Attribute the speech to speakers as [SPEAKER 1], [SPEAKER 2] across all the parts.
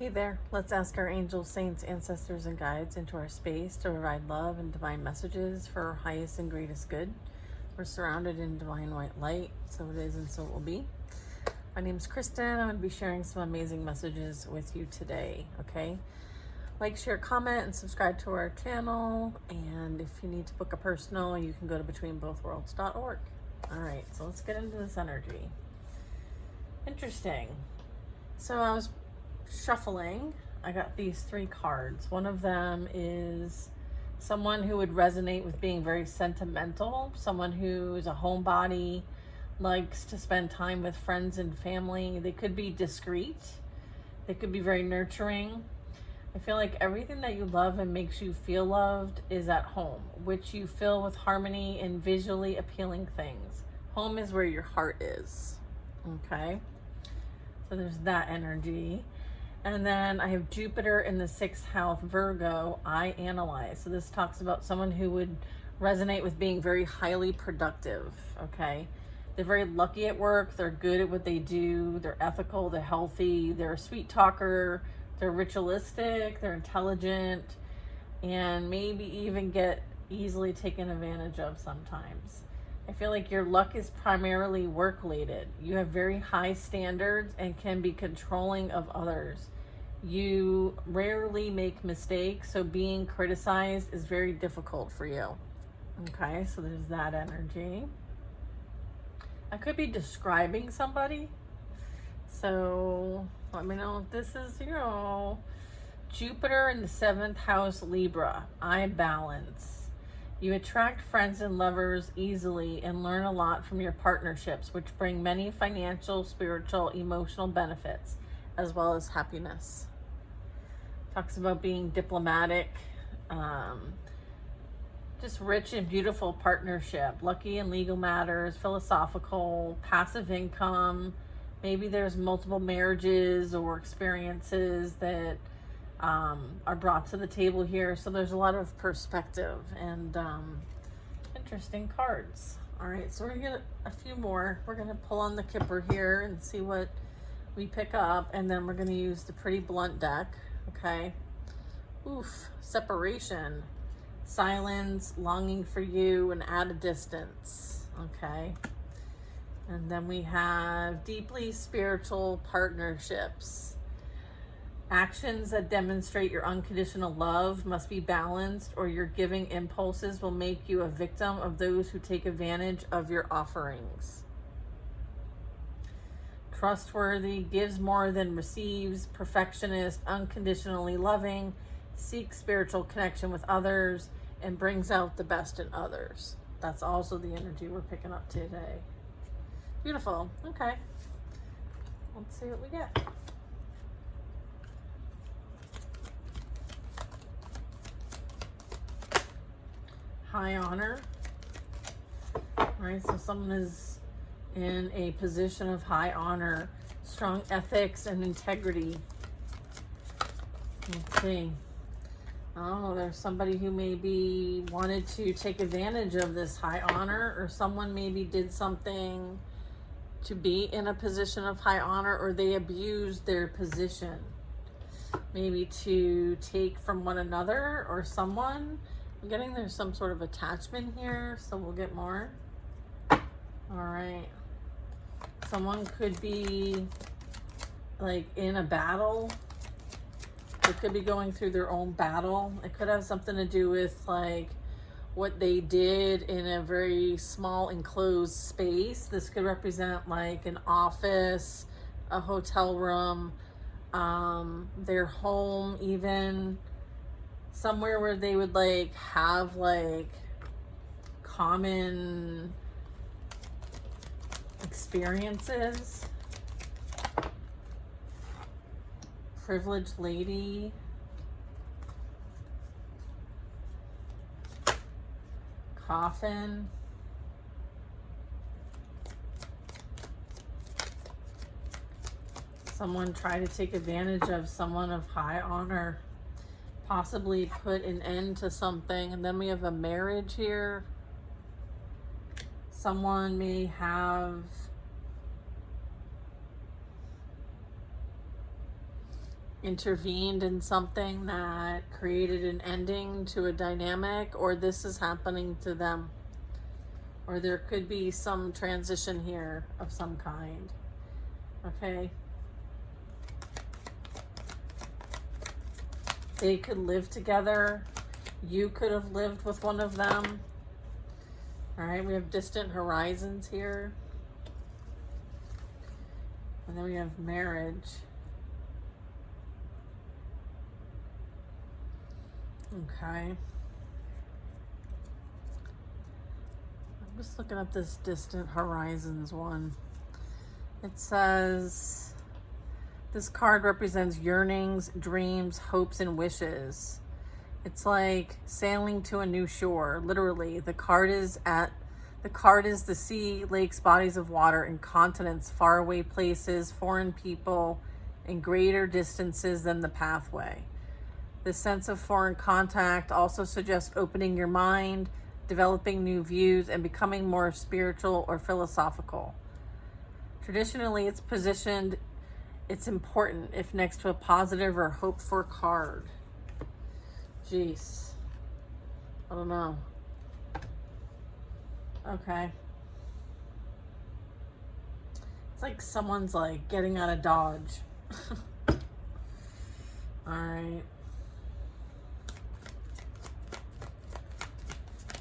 [SPEAKER 1] Hey there, let's ask our angels, saints, ancestors, and guides into our space to provide love and divine messages for our highest and greatest good. We're surrounded in divine white light, so it is and so it will be. My name is Kristen. I'm going to be sharing some amazing messages with you today, okay? Like, share, comment, and subscribe to our channel. And if you need to book a personal, you can go to betweenbothworlds.org. All right, so let's get into this energy. Interesting. So I was shuffling. I got these 3 cards. One of them is someone who would resonate with being very sentimental, someone who is a homebody, likes to spend time with friends and family. They could be discreet. They could be very nurturing. I feel like everything that you love and makes you feel loved is at home, which you fill with harmony and visually appealing things. Home is where your heart is. Okay? So there's that energy. And then I have Jupiter in the 6th house, Virgo, I analyze. So this talks about someone who would resonate with being very highly productive, okay? They're very lucky at work. They're good at what they do. They're ethical. They're healthy. They're a sweet talker. They're ritualistic. They're intelligent. And maybe even get easily taken advantage of sometimes. I feel like your luck is primarily work-related. You have very high standards and can be controlling of others. You rarely make mistakes, so being criticized is very difficult for you. Okay, so there's that energy. I could be describing somebody, so let me know if this is, Jupiter in the 7th house, Libra, I balance. You attract friends and lovers easily and learn a lot from your partnerships, which bring many financial, spiritual, emotional benefits, as well as happiness. Talks about being diplomatic, just rich and beautiful partnership, lucky in legal matters, philosophical, passive income. Maybe there's multiple marriages or experiences that are brought to the table here. So there's a lot of perspective and interesting cards. All right, so we're gonna get a few more. We're gonna pull on the Kipper here and see what we pick up, and then we're gonna use the pretty blunt deck. Okay. Oof, separation, silence, longing for you, and at a distance. Okay. And then we have deeply spiritual partnerships. Actions that demonstrate your unconditional love must be balanced, or your giving impulses will make you a victim of those who take advantage of your offerings. Trustworthy, gives more than receives, perfectionist, unconditionally loving, seeks spiritual connection with others, and brings out the best in others. That's also the energy we're picking up today. Beautiful. Okay. Let's see what we get. High honor. All right, so someone is in a position of high honor, strong ethics and integrity. Let's see. I don't know, there's somebody who maybe wanted to take advantage of this high honor, or someone maybe did something to be in a position of high honor, or they abused their position, maybe to take from one another or someone. I'm getting there's some sort of attachment here, so we'll get more. All right. Someone could be like in a battle. They could be going through their own battle. It could have something to do with like what they did in a very small enclosed space. This could represent like an office, a hotel room, their home even. Somewhere where they would like have like common experiences. Privileged lady. Coffin. Someone try to take advantage of someone of high honor. Possibly put an end to something. And then we have a marriage here. Someone may have intervened in something that created an ending to a dynamic, or this is happening to them. Or there could be some transition here of some kind. Okay? They could live together. You could have lived with one of them. All right, we have distant horizons here. And then we have marriage. Okay. I'm just looking at this distant horizons one. It says, this card represents yearnings, dreams, hopes, and wishes. It's like sailing to a new shore. Literally, the card is the sea, lakes, bodies of water, and continents, faraway places, foreign people, and greater distances than the pathway. This sense of foreign contact also suggests opening your mind, developing new views, and becoming more spiritual or philosophical. Traditionally, it's positioned, it's important if next to a positive or hoped for card. Jeez. I don't know. Okay. It's like someone's like getting out of Dodge. All right.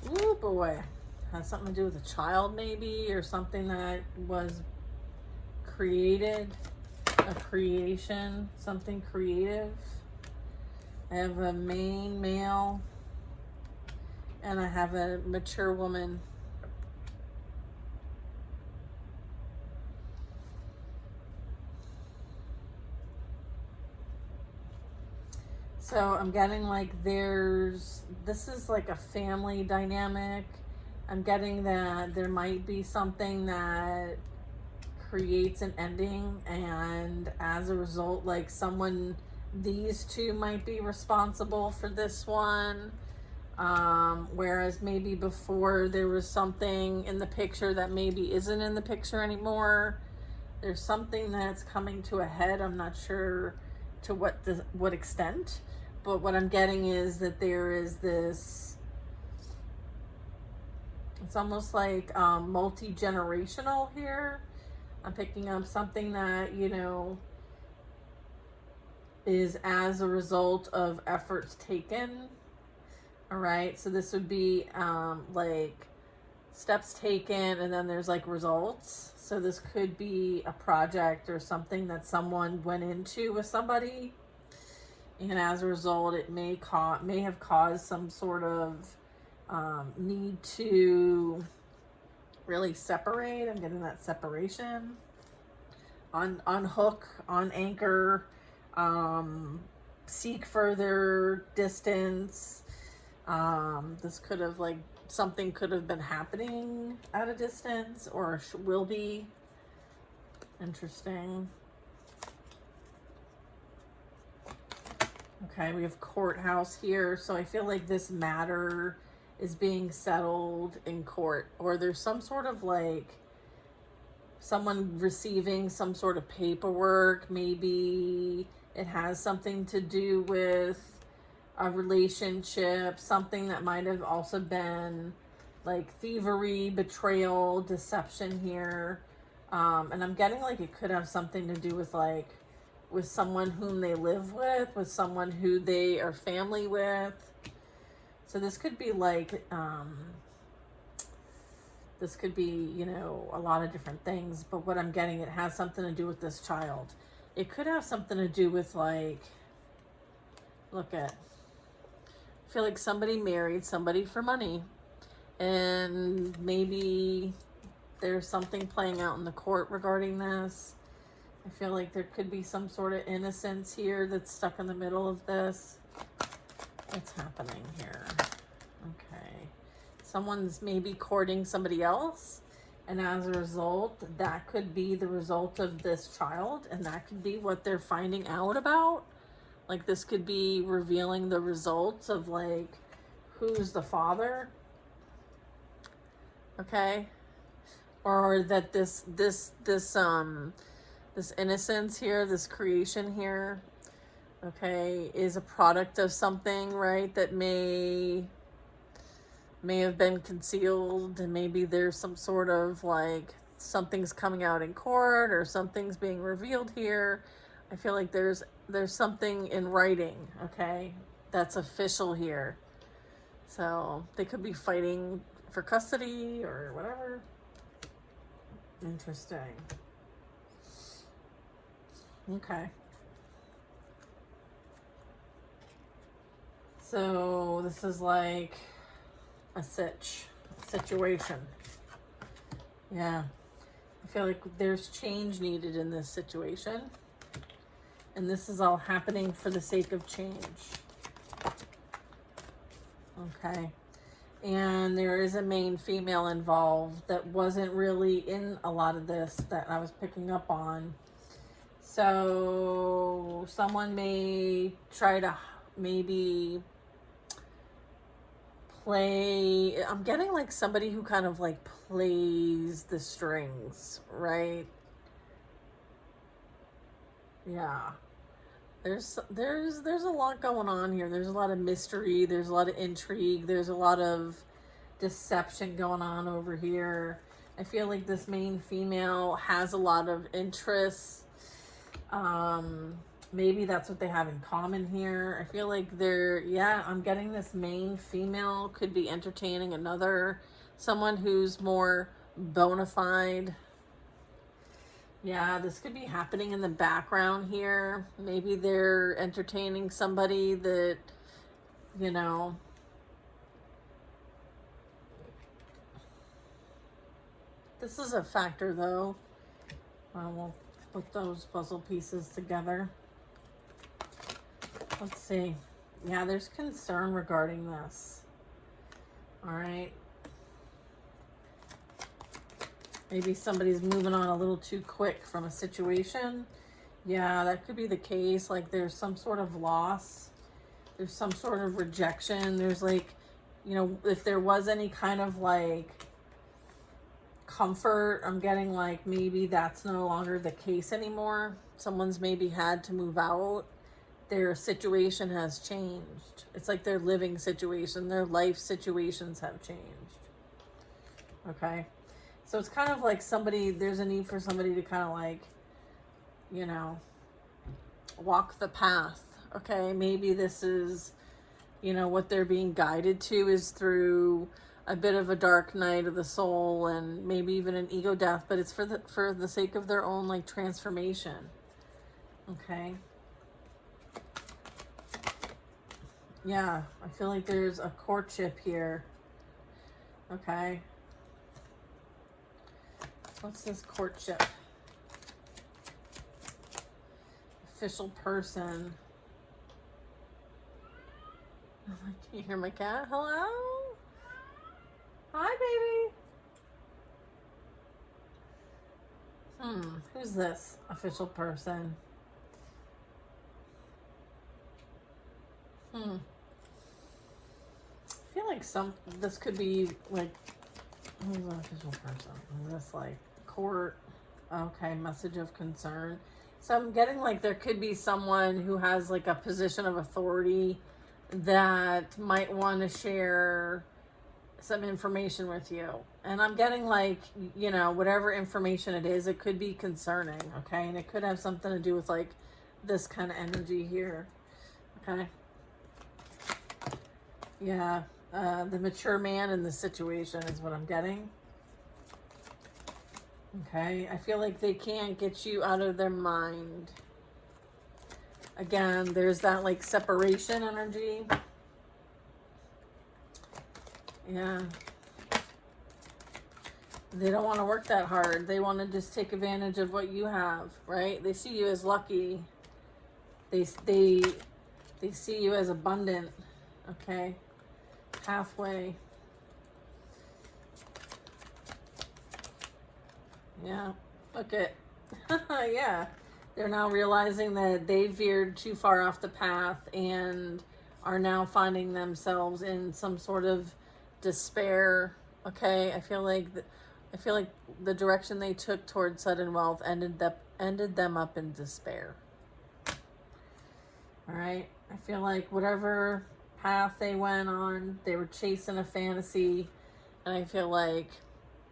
[SPEAKER 1] Ooh, boy. Has something to do with a child maybe, or something that was created, a creation, something creative. I have a main male, and I have a mature woman. So I'm getting like this is like a family dynamic. I'm getting that there might be something that creates an ending, and as a result, like these two might be responsible for this one. Whereas maybe before there was something in the picture that maybe isn't in the picture anymore. There's something that's coming to a head. I'm not sure to what extent. But what I'm getting is that there is this, it's almost like multi-generational here. I'm picking up something that, is as a result of efforts taken. All right. So this would be like steps taken, and then there's like results. So this could be a project or something that someone went into with somebody. And as a result, it may have caused some sort of need to really separate. I'm getting that separation. Unhook, on anchor, seek further distance. This could have something could have been happening at a distance, or will be. Interesting. Okay, we have courthouse here. So I feel like this matter is being settled in court, or there's some sort of someone receiving some sort of paperwork. Maybe it has something to do with a relationship, something that might have also been like thievery, betrayal, deception here. And I'm getting it could have something to do with someone whom they live with someone who they are family with. So this could be this could be, a lot of different things, but what I'm getting, it has something to do with this child. It could have something to do with I feel like somebody married somebody for money, and maybe there's something playing out in the court regarding this. I feel like there could be some sort of innocence here that's stuck in the middle of this. What's happening here? Okay. Someone's maybe courting somebody else, and as a result, that could be the result of this child, and that could be what they're finding out about. This could be revealing the results of who's the father. Okay? Or that this innocence here, this creation here, okay, is a product of something, right, that may have been concealed, and maybe there's some sort of like something's coming out in court or something's being revealed here. I feel like there's something in writing, okay, that's official here. So they could be fighting for custody or whatever. Interesting. Okay. So this is like a situation. Yeah. I feel like there's change needed in this situation. And this is all happening for the sake of change. Okay. And there is a main female involved that wasn't really in a lot of this that I was picking up on. So someone may try to maybe play. I'm getting like somebody who kind of like plays the strings, right? Yeah. There's a lot going on here. There's a lot of mystery, there's a lot of intrigue, there's a lot of deception going on over here. I feel like this main female has a lot of interests. Maybe that's what they have in common here. I feel like I'm getting this main female could be entertaining someone who's more bona fide. Yeah, this could be happening in the background here. Maybe they're entertaining somebody that, you know, this is a factor though. We'll put those puzzle pieces together. Let's see. Yeah, there's concern regarding this. All right. Maybe somebody's moving on a little too quick from a situation. Yeah, that could be the case. Like there's some sort of loss. There's some sort of rejection. There's like, you know, if there was any kind of like comfort, I'm getting like maybe that's no longer the case anymore. Someone's maybe had to move out. Their situation has changed. It's like their living situation, their life situations have changed. Okay. So it's kind of like there's a need for somebody to kind of like, you know, walk the path. Okay. Maybe this is, you know, what they're being guided to is through a bit of a dark night of the soul and maybe even an ego death, but it's for the sake of their own like transformation. Okay. Yeah. I feel like there's a courtship here. Okay. What's this courtship? Official person. I'm like, can you hear my cat? Hello? Hi, baby. Who's this official person? I feel like this could be like, who's an official person? Is this like court? Okay, message of concern. So I'm getting like there could be someone who has like a position of authority that might want to share some information with you. And I'm getting like, you know, whatever information it is, it could be concerning, okay? And it could have something to do with like this kind of energy here, okay? Yeah, the mature man in the situation is what I'm getting. Okay, I feel like they can't get you out of their mind. Again, there's that like separation energy. Yeah. They don't want to work that hard. They want to just take advantage of what you have, right? They see you as lucky. They see you as abundant, okay? Halfway. Yeah, look at, yeah. They're now realizing that they veered too far off the path and are now finding themselves in some sort of despair. Okay, I feel like the direction they took towards sudden wealth ended them up in despair. All right. I feel like whatever path they went on, they were chasing a fantasy. And I feel like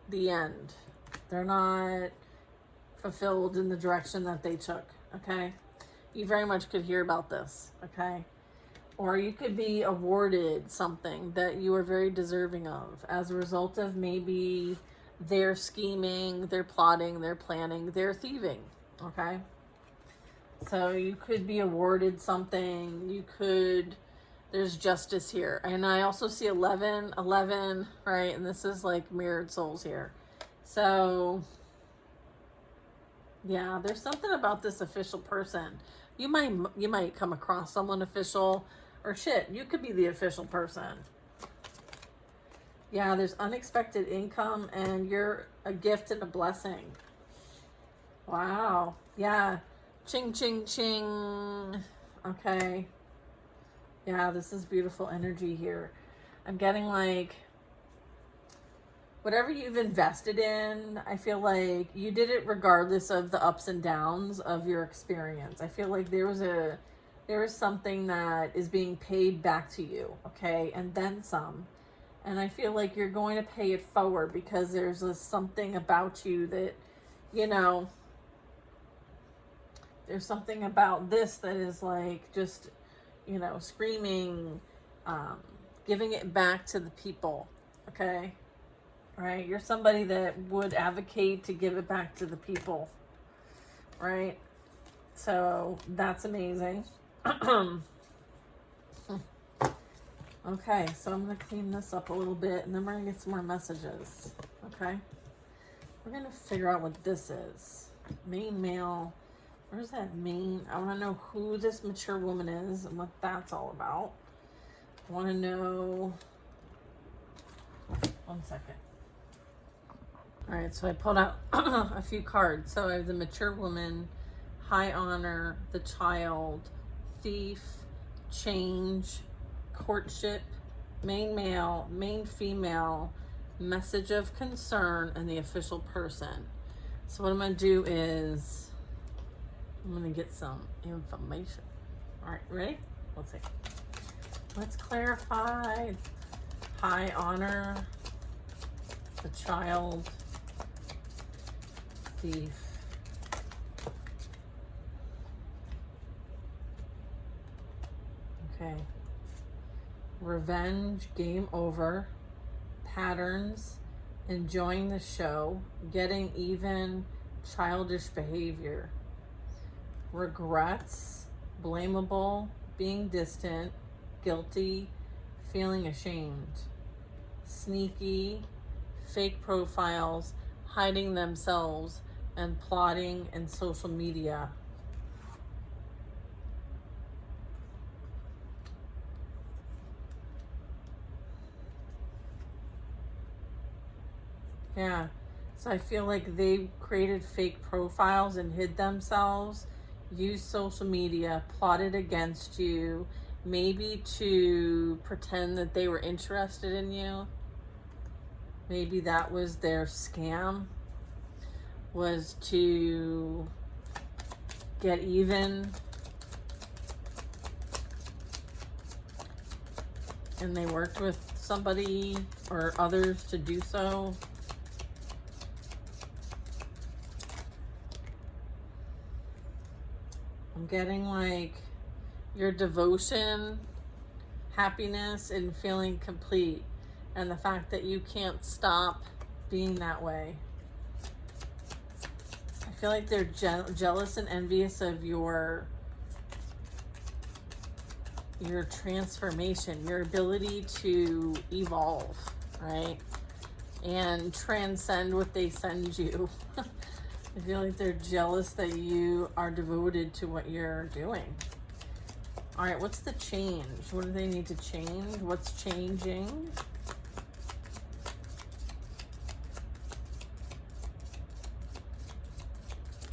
[SPEAKER 1] the end, they're not fulfilled in the direction that they took. Okay. You very much could hear about this. Okay. Or you could be awarded something that you are very deserving of as a result of maybe their scheming, their plotting, their planning, their thieving. Okay. So you could be awarded something. You could, there's justice here. And I also see 11, right? And this is like mirrored souls here. So yeah, there's something about this official person. You might come across someone official, or shit, you could be the official person. Yeah, there's unexpected income and you're a gift and a blessing. Wow. Yeah. Ching, ching, ching. Okay. Yeah, this is beautiful energy here. I'm getting like, whatever you've invested in, I feel like you did it regardless of the ups and downs of your experience. I feel like there is something that is being paid back to you, okay? And then some. And I feel like you're going to pay it forward because there's something about you that, you know, there's something about this that is like just, you know, screaming, giving it back to the people, okay? Right? You're somebody that would advocate to give it back to the people, right? So that's amazing. Okay, so I'm going to clean this up a little bit and then we're going to get some more messages, okay? We're going to figure out what this is. Main male. Where's that main? I want to know who this mature woman is and what that's all about. I want to know. One second. All right, so I pulled out a few cards. So I have the mature woman, high honor, the child, thief, change, courtship, main male, main female, message of concern, and the official person. So what I'm going to do is I'm going to get some information. All right, ready? Let's see. Let's clarify. High honor, the child, thief. Okay. Revenge, game over. Patterns, enjoying the show, getting even, childish behavior. Regrets, blamable, being distant, guilty, feeling ashamed. Sneaky, fake profiles, hiding themselves, and plotting in social media. Yeah, so I feel like they created fake profiles and hid themselves, used social media, plotted against you, maybe to pretend that they were interested in you. Maybe that was their scam, was to get even. And they worked with somebody or others to do so. I'm getting like your devotion, happiness, and feeling complete. And the fact that you can't stop being that way. I feel like they're jealous and envious of your transformation, your ability to evolve, right? And transcend what they send you. I feel like they're jealous that you are devoted to what you're doing. All right, what's the change? What do they need to change? What's changing?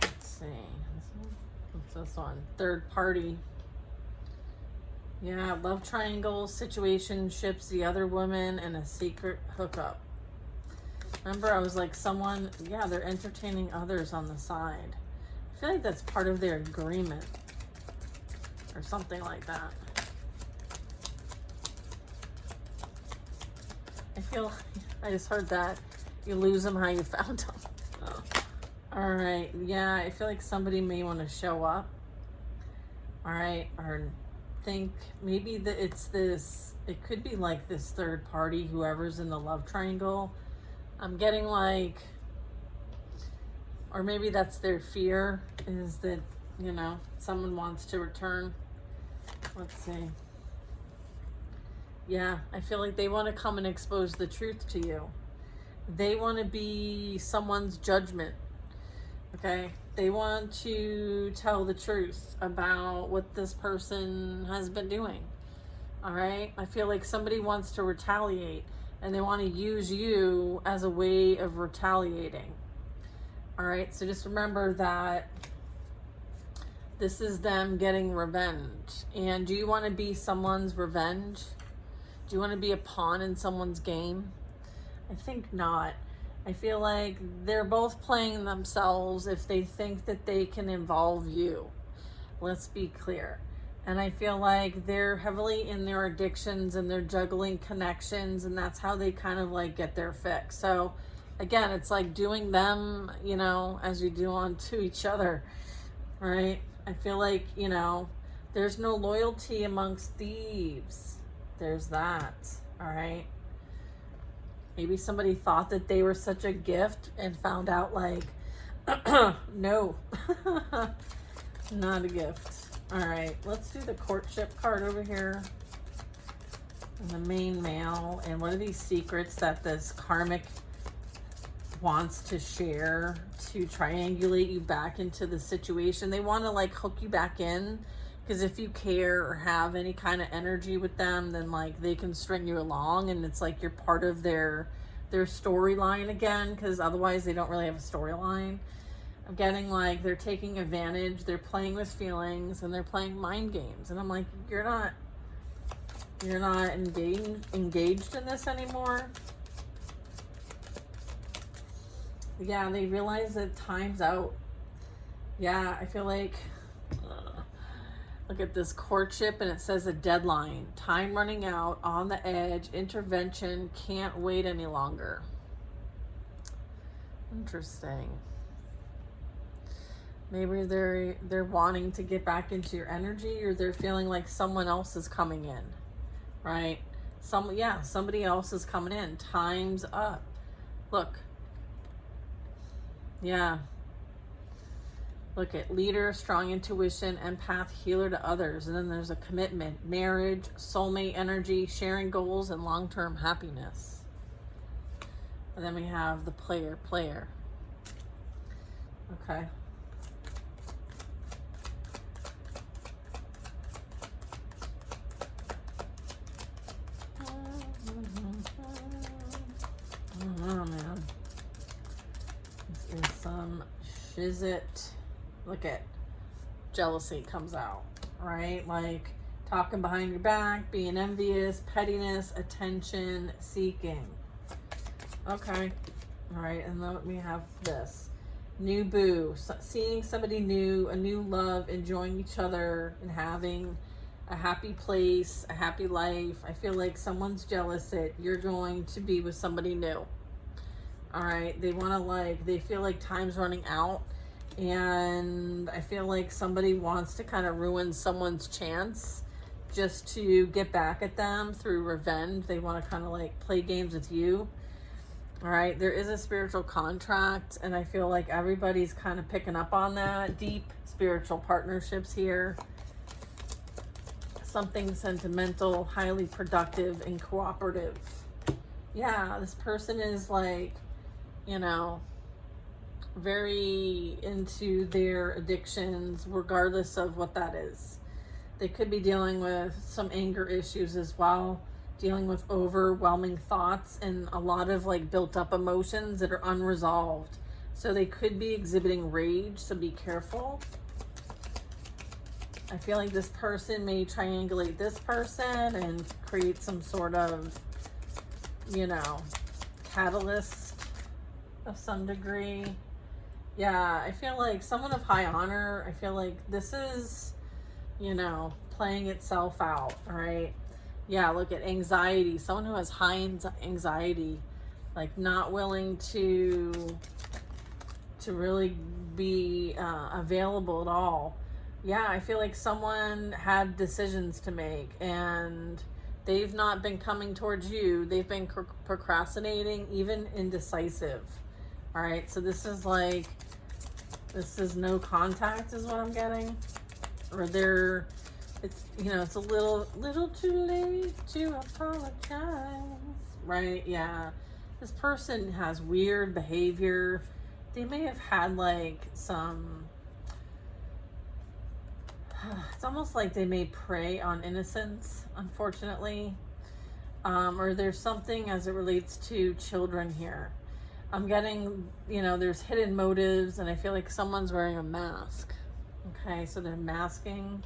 [SPEAKER 1] Let's see. What's this one? Third party. Yeah, love triangles, situationships, the other woman, and a secret hookup. Remember, I was like, someone, yeah, they're entertaining others on the side. I feel like that's part of their agreement. or something like that. I feel, I just heard that. You lose them how you found them. Oh. All right. Yeah, I feel like somebody may want to show up. All right. Or think maybe that it's this, it could be like this third party, whoever's in the love triangle. I'm getting like, or maybe that's their fear, is that, you know, someone wants to return. Let's see. Yeah, I feel like they want to come and expose the truth to you. They want to be someone's judgment. Okay? They want to tell the truth about what this person has been doing. All right? I feel like somebody wants to retaliate, and they want to use you as a way of retaliating. All right? So just remember that this is them getting revenge. And do you want to be someone's revenge? Do you want to be a pawn in someone's game? I think not. I feel like they're both playing themselves if they think that they can involve you. Let's be clear. And I feel like they're heavily in their addictions and they're juggling connections, and that's how they kind of like get their fix. So again, it's like doing them, you know, as you do unto each other, right? I feel like, you know, there's no loyalty amongst thieves. There's that, all right? Maybe somebody thought that they were such a gift and found out like, no, not a gift. All right, let's do the courtship card over here. And the main male. And what are these secrets that this karmic wants to share to triangulate you back into the situation? They want to like hook you back in, because if you care or have any kind of energy with them, then like they can string you along, and it's like you're part of their storyline again, because otherwise they don't really have a storyline. I'm getting like they're taking advantage, they're playing with feelings, and they're playing mind games. And I'm like, you're not engaged in this anymore. Yeah, they realize that time's out. Yeah, I feel like, look at this courtship, and it says a deadline, time running out, on the edge, intervention, can't wait any longer. Interesting. Maybe they're wanting to get back into your energy, or they're feeling like someone else is coming in, right? Somebody else is coming in. Time's up. Look. Yeah. Look at leader, strong intuition, empath, healer to others. And then there's a commitment, marriage, soulmate energy, sharing goals, and long-term happiness. And then we have the player. Okay. Oh, man. This is some shizit. Look at jealousy comes out, right? Like talking behind your back, being envious, pettiness, attention seeking. Okay. All right. And then we have this new boo, seeing somebody new, a new love, enjoying each other, and having a happy place, a happy life. I feel like someone's jealous that you're going to be with somebody new. All right. They want to they feel like time's running out. And I feel like somebody wants to kind of ruin someone's chance just to get back at them through revenge. They want to kind of like play games with you. All right. There is a spiritual contract, and I feel like everybody's kind of picking up on that. Deep spiritual partnerships here. Something sentimental, highly productive, and cooperative. Yeah, this person is like, you know, very into their addictions, regardless of what that is. They could be dealing with some anger issues as well, dealing with overwhelming thoughts and a lot of like built up emotions that are unresolved. So they could be exhibiting rage, so be careful. I feel like this person may triangulate this person and create some sort of, you know, catalyst of some degree. Yeah, I feel like someone of high honor. I feel like this is, you know, playing itself out. All right. Yeah, look at anxiety. Someone who has high anxiety, like not willing to really be available at all. Yeah, I feel like someone had decisions to make and they've not been coming towards you. They've been procrastinating, even indecisive. All right, so this is no contact is what I'm getting. Or it's a little too late to apologize. Right, yeah. This person has weird behavior. They may have had like some, it's almost like they may prey on innocence, unfortunately. Or there's something as it relates to children here. I'm getting, there's hidden motives, and I feel like someone's wearing a mask. Okay, so they're masking.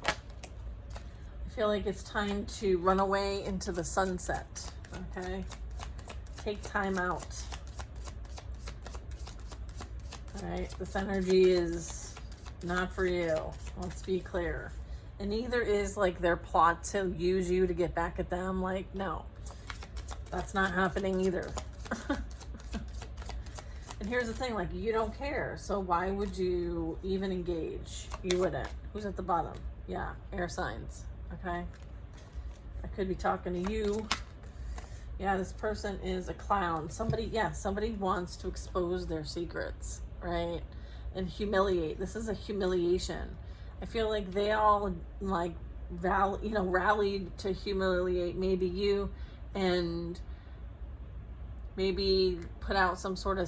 [SPEAKER 1] I feel like it's time to run away into the sunset. Okay, take time out. All right, this energy is not for you. Let's be clear. And neither is like their plot to use you to get back at them. Like, no, that's not happening either. And here's the thing, like, you don't care. So why would you even engage? You wouldn't. Who's at the bottom? Yeah, air signs. Okay. I could be talking to you. Yeah, this person is a clown. Somebody wants to expose their secrets, right? And humiliate. This is a humiliation. I feel like they all like rallied to humiliate maybe you, and maybe put out some sort of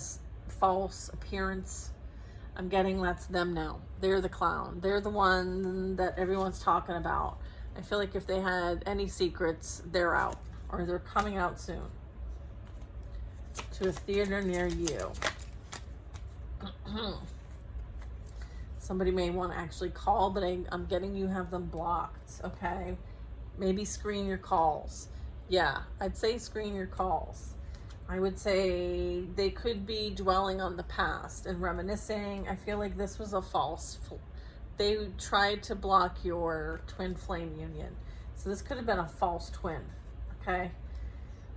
[SPEAKER 1] false appearance. I'm getting that's them now. They're the clown. They're the one that everyone's talking about. I feel like if they had any secrets, they're out, or they're coming out soon to a theater near you. Somebody may want to actually call, but I'm getting you have them blocked, okay? Maybe screen your calls. Yeah, I'd say screen your calls. I would say they could be dwelling on the past and reminiscing. I feel like this was a they tried to block your twin flame union. So this could have been a false twin, okay?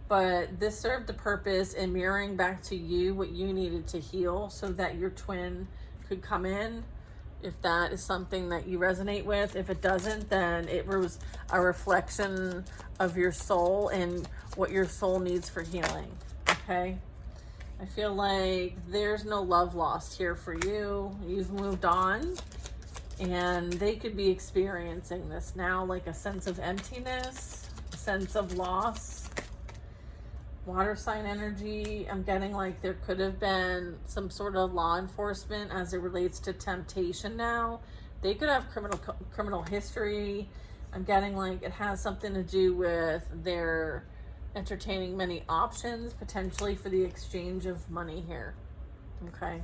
[SPEAKER 1] But this served the purpose in mirroring back to you what you needed to heal so that your twin could come in. If that is something that you resonate with. If it doesn't, then it was a reflection of your soul and what your soul needs for healing. Okay? I feel like there's no love lost here for you. You've moved on. And they could be experiencing this now, like a sense of emptiness, a sense of loss. Water sign energy, I'm getting like there could have been some sort of law enforcement as it relates to temptation now. They could have criminal history. I'm getting like it has something to do with their entertaining many options, potentially for the exchange of money here. Okay.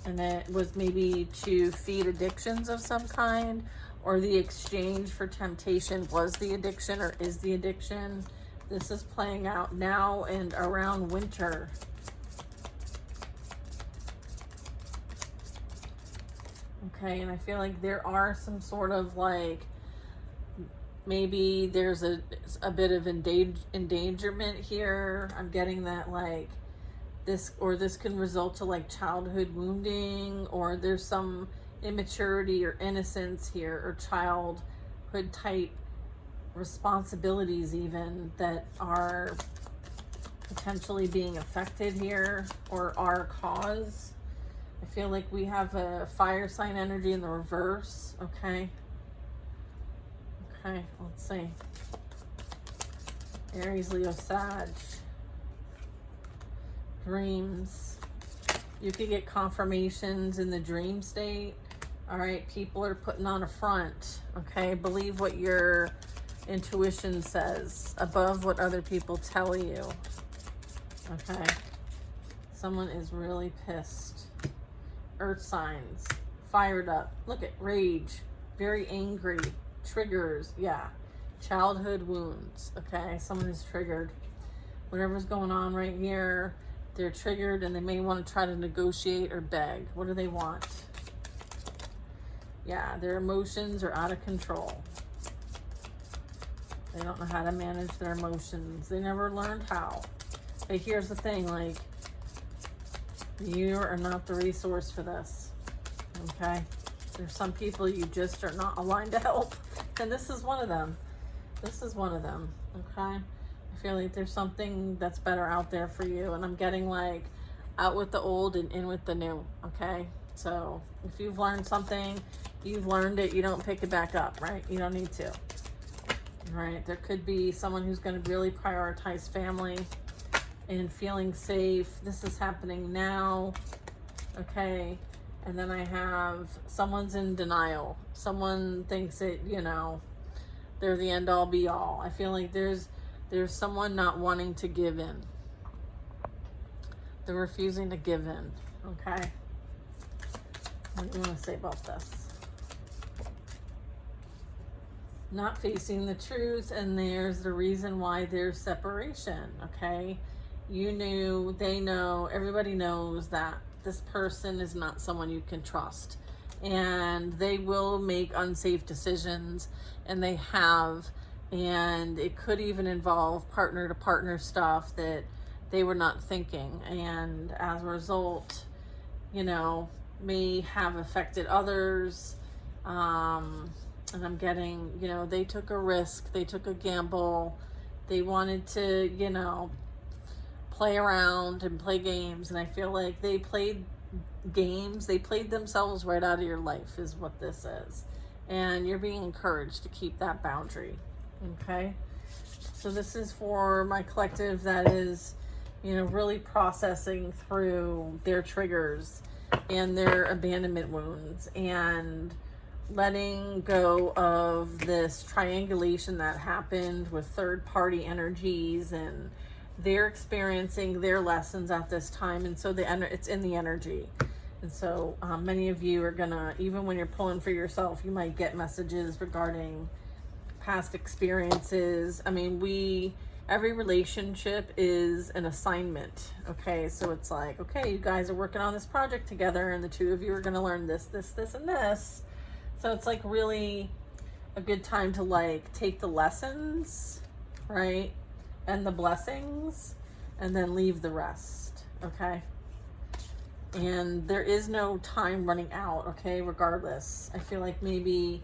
[SPEAKER 1] And it was maybe to feed addictions of some kind, or the exchange for temptation was the addiction or is the addiction. This is playing out now and around winter. Okay, and I feel like there are some sort of like, maybe there's a bit of endangerment here. I'm getting that like this can result to like childhood wounding, or there's some immaturity or innocence here, or childhood type responsibilities even that are potentially being affected here, or our cause. I feel like we have a fire sign energy in the reverse. Okay, let's see. Aries, Leo, Sag. Dreams. You could get confirmations in the dream state. All right, people are putting on a front. Okay, believe what your intuition says above what other people tell you. Okay, someone is really pissed. Earth signs, fired up. Look at rage, very angry, triggers. Yeah, childhood wounds. Okay, someone is triggered. Whatever's going on right here, they're triggered, and they may want to try to negotiate or beg. What do they want? Yeah, their emotions are out of control. They don't know how to manage their emotions. They never learned how. But here's the thing, like, you are not the resource for this, okay? There's some people you just are not aligned to help, and this is one of them. This is one of them, okay? I feel like there's something that's better out there for you, and I'm getting like out with the old and in with the new, okay? So if you've learned something, you've learned it, you don't pick it back up, right? You don't need to. All right, there could be someone who's going to really prioritize family and feeling safe. This is happening now, okay? And then I have someone's in denial. Someone thinks that, you know, they're the end all be all. I feel like there's someone not wanting to give in. They're refusing to give in, okay? What do you want to say about this? Not facing the truth, and there's the reason why there's separation, okay? You knew, they know, everybody knows that this person is not someone you can trust, and they will make unsafe decisions, and they have, and it could even involve partner to partner stuff that they were not thinking, and as a result, you know, may have affected others. And I'm getting, you know, they took a risk, they took a gamble, they wanted to, you know, play around and play games, and I feel like they played games, they played themselves right out of your life is what this is, and you're being encouraged to keep that boundary, okay? So this is for my collective that is, you know, really processing through their triggers and their abandonment wounds, and letting go of this triangulation that happened with third-party energies, and they're experiencing their lessons at this time, and so it's in the energy. And so many of you are gonna, even when you're pulling for yourself, you might get messages regarding past experiences. I mean, every relationship is an assignment, okay? So it's like, okay, you guys are working on this project together, and the two of you are gonna learn this, and this. So it's like really a good time to like take the lessons, right? And the blessings, and then leave the rest, okay? And there is no time running out, okay? Regardless, I feel like maybe,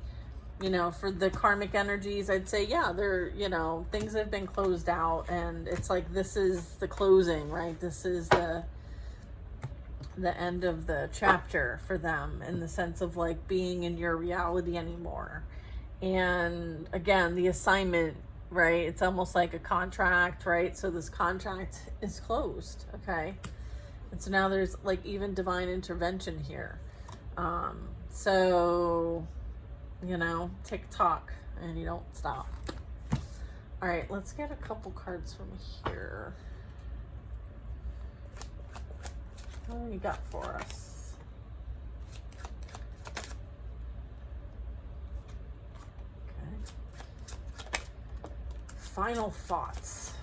[SPEAKER 1] you know, for the karmic energies, I'd say, yeah, they're, you know, things have been closed out, and it's like, this is the closing, right? This is the end of the chapter for them, in the sense of like being in your reality anymore. And again, the assignment, right? It's almost like a contract, right? So this contract is closed, okay? And so now there's like even divine intervention here. So, you know, tick-tock, and you don't stop. All right, let's get a couple cards from here. What do you got for us? Okay. Final thoughts.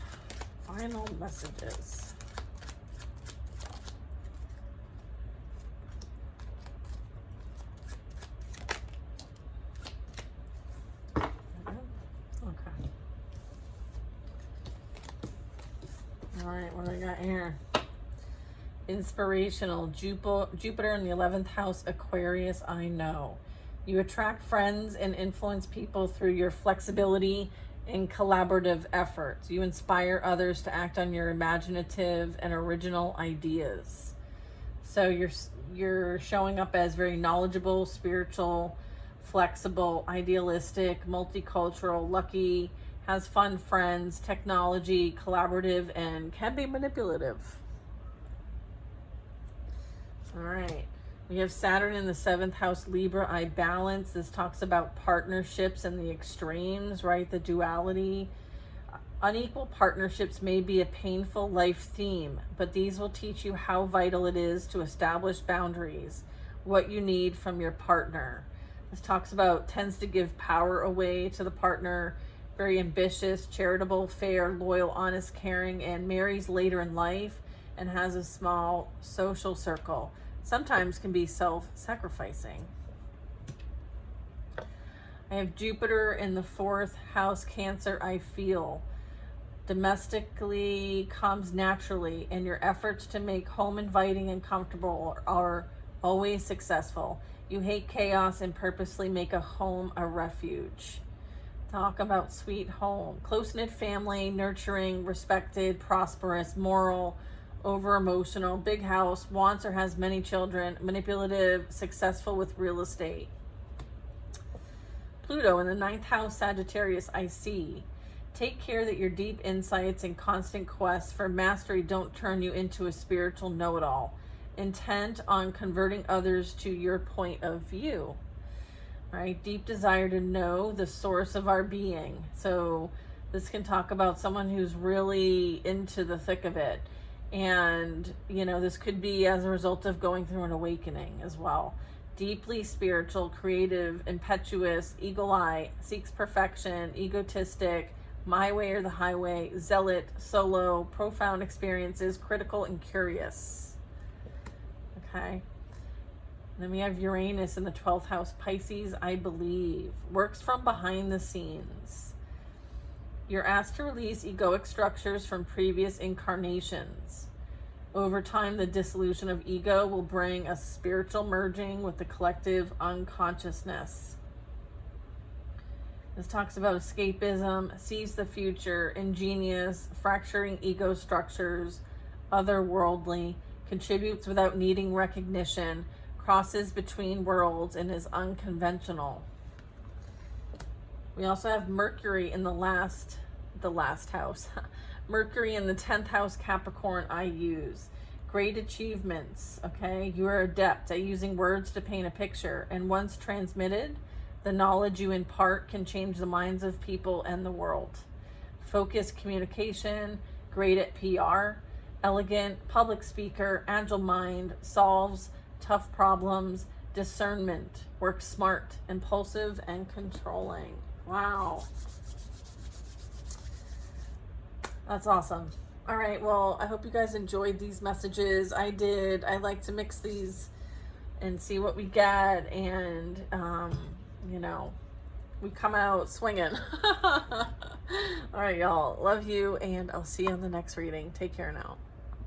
[SPEAKER 1] Final messages. Okay. All right, what do I got here? Inspirational. Jupiter in the 11th house, Aquarius. I know. You attract friends and influence people through your flexibility and collaborative efforts. You inspire others to act on your imaginative and original ideas. So you're showing up as very knowledgeable, spiritual, flexible, idealistic, multicultural, lucky, has fun friends, technology, collaborative, and can be manipulative. All right, we have Saturn in the 7th house, Libra, I balance. This talks about partnerships and the extremes, right? The duality. Unequal partnerships may be a painful life theme, but these will teach you how vital it is to establish boundaries, what you need from your partner. This talks about, tends to give power away to the partner, very ambitious, charitable, fair, loyal, honest, caring, and marries later in life and has a small social circle. Sometimes can be self-sacrificing. I have Jupiter in the 4th house, Cancer. I feel domestically comes naturally, and your efforts to make home inviting and comfortable are always successful. You hate chaos and purposely make a home a refuge. Talk about sweet home. Close-knit family, nurturing, respected, prosperous, moral, over-emotional, big house, wants or has many children, manipulative, successful with real estate. Pluto in the 9th house, Sagittarius. I see. Take care that your deep insights and constant quest for mastery don't turn you into a spiritual know-it-all, intent on converting others to your point of view. Right? Deep desire to know the source of our being. So this can talk about someone who's really into the thick of it. And, this could be as a result of going through an awakening as well. Deeply spiritual, creative, impetuous, eagle eye, seeks perfection, egotistic, my way or the highway, zealot, solo, profound experiences, critical and curious. Okay. Then we have Uranus in the 12th house, Pisces. I believe. Works from behind the scenes. You're asked to release egoic structures from previous incarnations. Over time, the dissolution of ego will bring a spiritual merging with the collective unconsciousness. This talks about escapism, sees the future, ingenious, fracturing ego structures, otherworldly, contributes without needing recognition, crosses between worlds, and is unconventional. We also have Mercury in the last house. Mercury in the 10th house, Capricorn. I use. Great achievements, okay? You are adept at using words to paint a picture, and once transmitted, the knowledge you impart can change the minds of people and the world. Focused communication, great at PR, elegant, public speaker, agile mind, solves tough problems, discernment, works smart, impulsive, and controlling. Wow. That's awesome. All right, well, I hope you guys enjoyed these messages. I did. I like to mix these and see what we get, and we come out swinging. All right, y'all. Love you, and I'll see you on the next reading. Take care now.